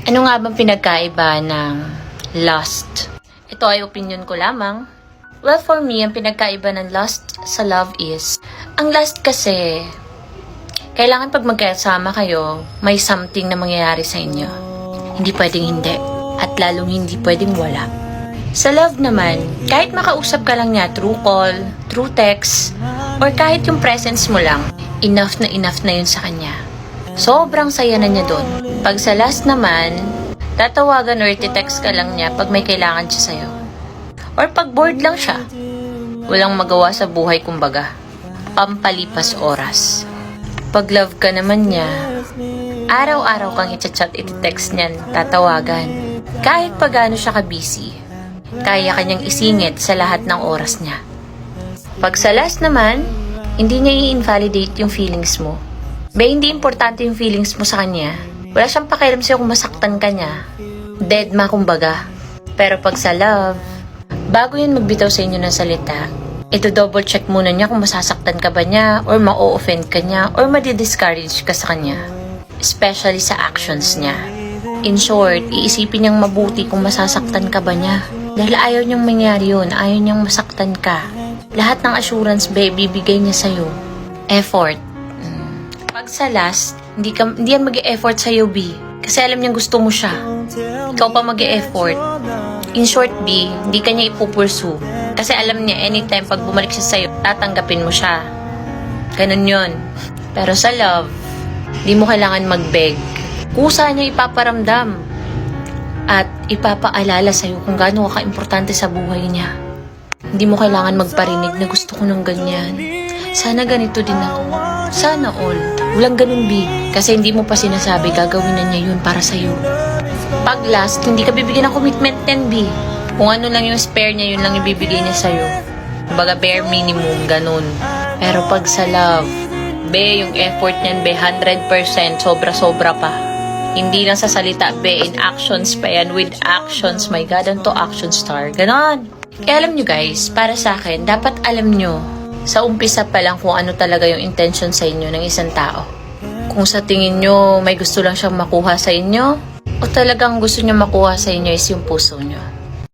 Ano nga bang pinagkaiba ng lust? Ito ay opinion ko lamang. Well, for me, ang pinagkaiba ng lust sa love is, ang lust kasi, kailangan pag magkasama kayo, may something na mangyayari sa inyo. Hindi pwedeng hindi. At lalong hindi pwedeng wala. Sa love naman, kahit makausap ka lang niya through call, through text, or kahit yung presence mo lang, enough na yun sa kanya. Sobrang saya na niya doon. Pag sa last naman, tatawagan or text ka lang niya pag may kailangan siya sa'yo. Or pag bored lang siya. Walang magawa sa buhay kumbaga. Pampalipas oras. Pag love ka naman niya, araw-araw kang i-chat, i-text niyan, tatawagan. Kahit pa gaano siya ka-busy, kaya kanyang isingit sa lahat ng oras niya. Pag sa last naman, hindi niya i-invalidate yung feelings mo. Hindi importante yung feelings mo sa kanya. Wala siyang pakialam sa'yo kung masaktan ka niya. Dead ma kumbaga. Pero pag sa love, bago yan magbitaw sa inyo ng salita, ito double check muna niya kung masasaktan ka ba niya, or ma-offend ka niya, or madi-discourage ka sa kanya. Especially sa actions niya. In short, iisipin niyang mabuti kung masasaktan ka ba niya. Dahil ayaw niyang mangyari yun, ayaw niyang masaktan ka. Lahat ng assurance, bibigay niya sa'yo. Effort. Pag sa last, hindi yan mag-e-effort sa'yo, B. Kasi alam niyang gusto mo siya. Ikaw pa mag-e-effort. In short, B, hindi ka niya ipupursue. Kasi alam niya, anytime pag bumalik siya sa'yo, tatanggapin mo siya. Ganun yun. Pero sa love, di mo kailangan mag-beg. Kusa niya ipaparamdam. At ipapaalala sa'yo kung gaano ka importante sa buhay niya. Hindi mo kailangan magparinig na gusto ko ng ganyan. Sana ganito din ako. Sana all. Walang ganun, B. Kasi hindi mo pa sinasabi gagawin na niya yun para sa'yo. Pag last, hindi ka bibigyan ng commitment din, B. Kung ano lang yung spare niya, yun lang yung bibigay niya sa'yo. Kumbaga bare minimum, ganun. Pero pag sa love, be, yung effort niyan, be, 100%, sobra-sobra pa. Hindi lang sa salita, be, in actions pa yan. With actions, my God, anto action star. Ganon. Kaya alam nyo guys, para sa akin, dapat alam nyo, sa umpisa pa lang kung ano talaga yung intention sa inyo ng isang tao. Kung sa tingin nyo, may gusto lang siyang makuha sa inyo, o talagang gusto niya makuha sa inyo is yung puso nyo.